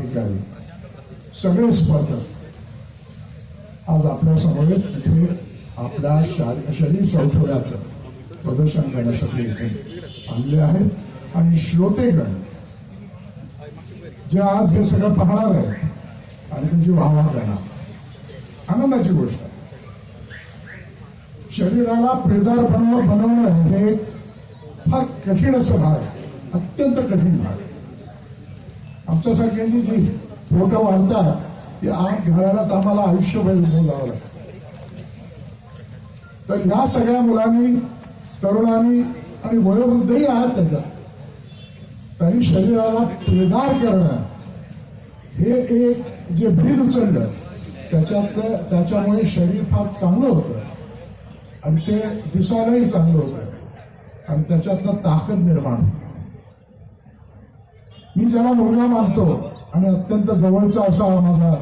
पदाधिकारी सगळे स्पर्धक आज आपल्या समवेत इथे आपल्या शरीर सौष्ठवाचं प्रदर्शन करण्यासाठी इथे आणले आहेत. आणि श्रोतेगण जे आज हे सगळं पाहणार आहेत आणि त्यांची वाहवा करणार, आनंदाची गोष्ट आहे. शरीराला पिळदार बनवणं हे एक फार कठीण असं भाग आहे, अत्यंत कठीण भाग. आमच्यासारख्यांची जी पोटं वाढतात ती आग घालायलाच आम्हाला आयुष्यभर जावं लागतं. तर ह्या सगळ्या मुलांनी, तरुणांनी आणि वयोवृद्धही आहेत त्याच्यात, तरी शरीराला पिळदार करणं हे एक जे ब्रीद उचललं त्याच्यामुळे शरीर फार चांगलं होतं आणि ते दिसायलाही चांगलं होतं आणि त्याच्यातनं ताकद निर्माण होते. मी ज्याला मुलगा मानतो आणि अत्यंत जवळचा असा माझा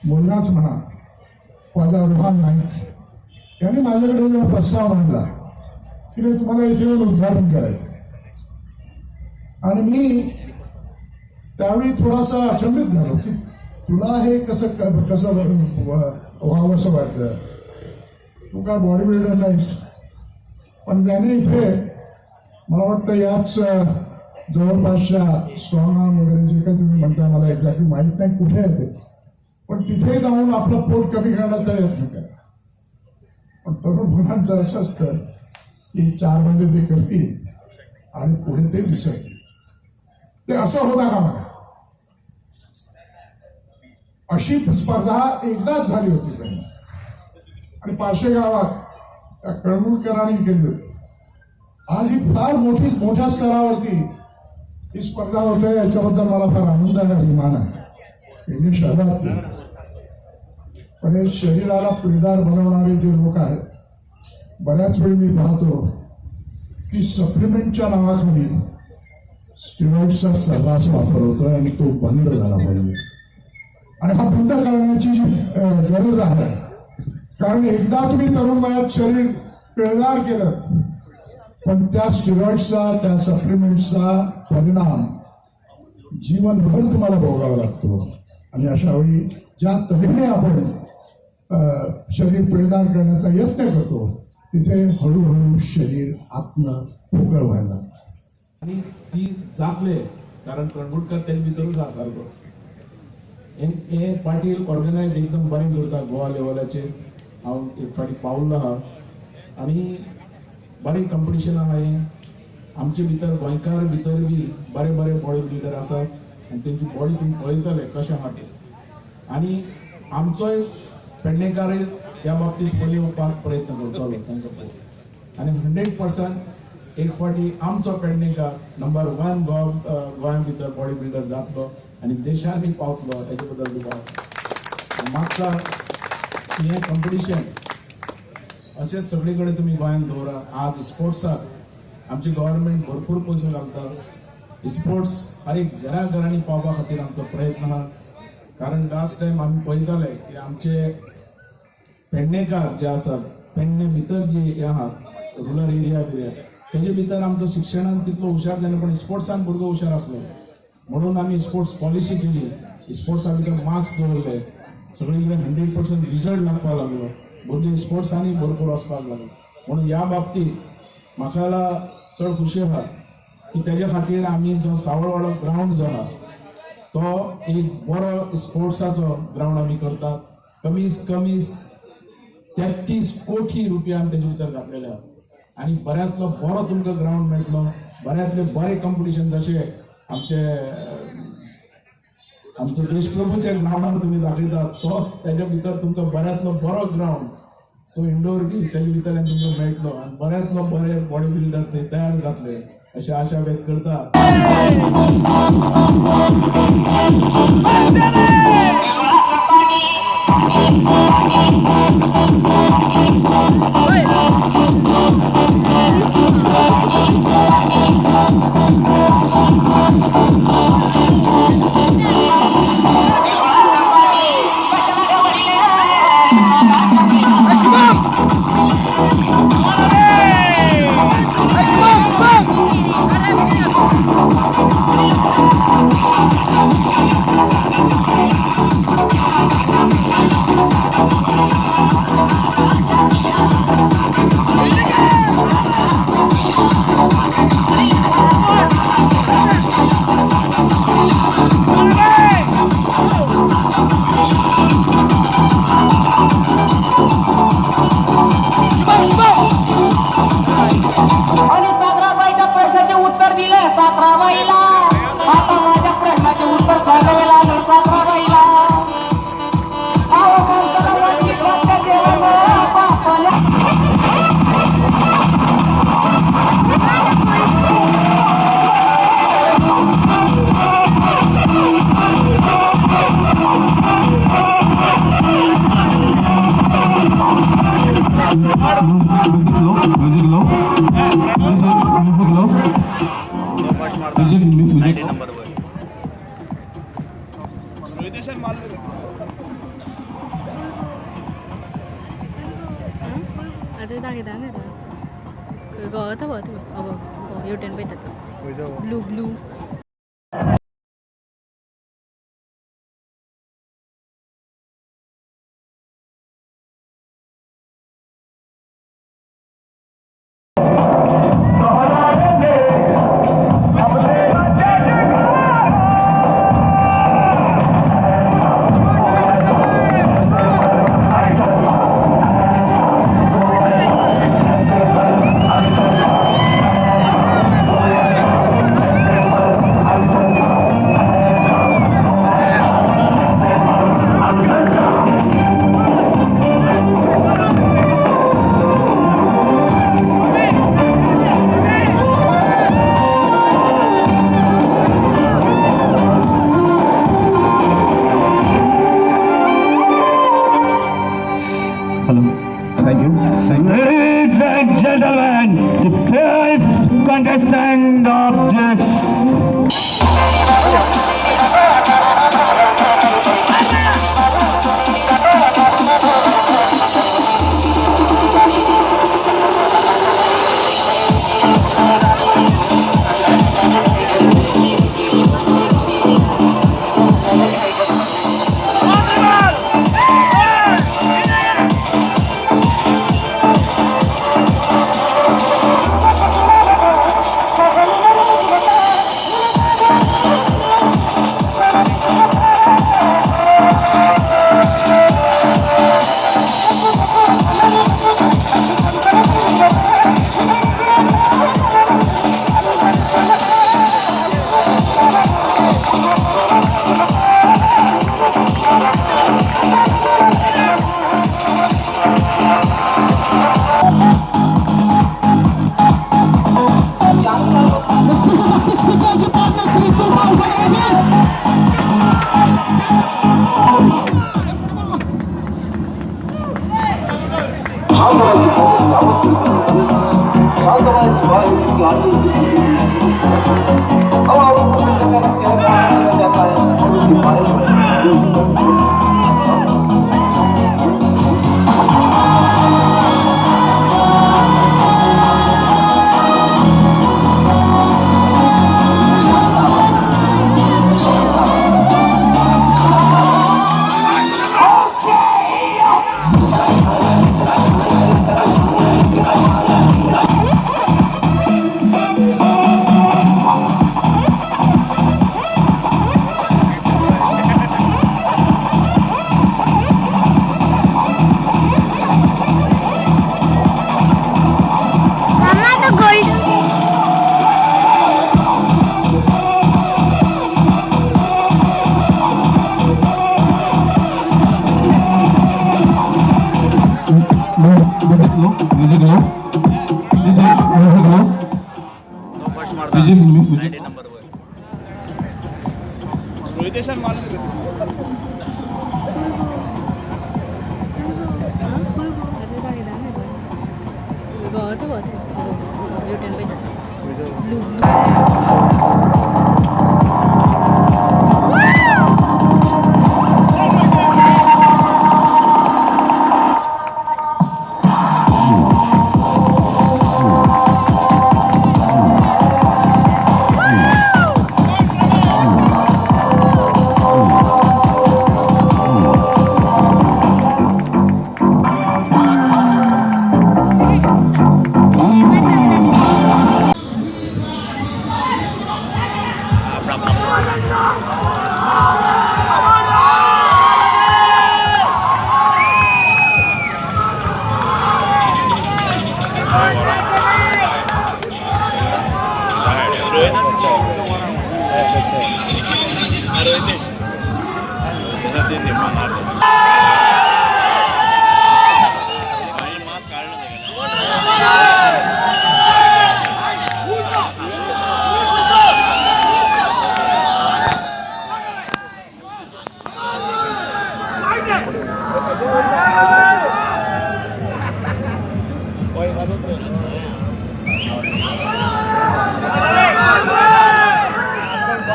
मुलगाच म्हणा, ख्वाजा रुहान नाईक यांनी माझ्याकडे प्रस्ताव मांडला की रे तुम्हाला इथे येऊन उद्घाटन करायचं. आणि मी त्यावेळी थोडासा अचंबित झालो की तुला हे कसं व्हावं असं वाटलं, तू काय बॉडी बिल्डर नाहीस. पण त्याने इथे मला वाटतं याच जवळपासच्या स्ट्रॉंग आर्म वगैरे जे काही तुम्ही म्हणता, मला एक्झॅक्टली माहीत नाही कुठे आहे ते, पण तिथे जाऊन आपलं पोट कमी करण्याचा यत्न करा. पण तरुण मुलांचं असं असतं की 4 महिने ते करतील आणि पुढे ते विसरतील. ते असं होता का मला, अशी स्पर्धा एकदाच झाली होती आणि पारशे गावात कळमुळकरांनी केली होती. आज ही फार मोठ्या स्तरावरती ही स्पर्धा होते, याच्याबद्दल मला फार आनंद आहे, अभिमान आहे. इंडियन शहरात पण हे शरीराला पिळदार बनवणारे जे लोक आहेत, बऱ्याच वेळी मी पाहतो की सप्लिमेंटच्या नावाखाली स्टिरॉइड्सचा सर्रास वापर होतोय आणि तो बंद झाला पाहिजे. आणि हा बंद करण्याची गरज आहे, कारण एकदा तुम्ही तरुण वयात शरीर पिळदार केलं पण त्या स्टिरॉइड्सचा, त्या सप्लिमेंट्सचा परिणाम जीवनभर तुम्हाला भोगावा लागतो. आणि अशा वेळी ज्या तऱ्हेने आपण शरीर पिळदार करण्याचा यत्न करतो तिथे हळूहळू शरीर आत्म पोकळ व्हायला. आणि ती जातले कारण कणबुडकर तेल भितरूच आसा सारको. हे पार्टी ऑर्गनायज एकदम बरें करता गोवा लेवलाचेर. हांव एक फावटी पावल्लो आहा आनी बरें कॉम्पिटिशन आहा. हें आमचे भितर गोंयकार भितर बी बरे बरे बॉडी बिल्डर आसात आनी तेंची बॉडी तुमी पळयतले कशें आहा तें. आनी आमचोय पेडणेकारूय ह्या बाबतींत फुडें येवपाक प्रयत्न करतलो तांकां पळोवन. आनी 100% एक फावटी आमचो पेडणेकार नंबर 1 गोंया भितर बॉडी बिल्डर जातलो आनी देशांनी पावतलो. हेजे बद्दल तुका मागता की हें कॉम्पिटिशन अशेंच सगळे कडेन तुमी गोंयांत दवरा. आज स्पोर्ट्साक आमची गव्हर्नमेंट भरपूर पयशे घालता. स्पोर्ट्स हर एक घरांनी पावपा खातीर आमचो प्रयत्न आहा. कारण लास्ट टायम आमी पळयताले की आमचे पेडणेकार जे आसात, पेडणे भितर जे आहा रुरल एरिया तेजे भितर आमचो शिक्षणान तितलो हुशार जालो पण स्पोर्ट्सान भुरगो हुशार आसलो. म्हणून आमी स्पोर्ट्स पॉलिसी केली. स्पोर्ट्सा भितर मार्क्स दवरले. सगळे कडेन 100% रिजल्ट लागपाक लागलो. भुरगे स्पोर्ट्सांनी भरपूर वचपाक लागले. म्हणून ह्या बाबतींत म्हाका चड खुशी आहा की तेज्या खातीर आमी जो सावळवाडो ग्रावंड जो आहा तो एक बरो स्पोर्ट्साचो ग्रावंड आमी करतात. कमीत कमी 33 कोटी रुपया आमी तेजे भितर घातलेले आहा. आनी बऱ्यांतलो बरो तुमकां ग्रावंड मेळटलो. बऱ्यांतले बरे कॉम्पिटिशन जशें आमचे देशप्रभूच्या ग्रावंडार तुमी दाखयतात तो तेज्या भितर तुमकां बऱ्यांतलो बरो ग्रावंड सो इंडोर बी तेजे भितरल्यान तुमकां मेळटलो आनी बऱ्यांतलो बरे बॉडी बिल्डर थंय तयार जातले अशें आशा व्यक्त करता. Vamos! Ada dah kita ada. Kau tahu apa tu? Apa? Kau you ten betul tu. Blue. Hello. Thank you. Ladies and gentlemen, the fifth contestant of this. Kau tahu apa tu? Apa? You ten betul tu. Blue.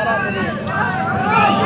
बघूया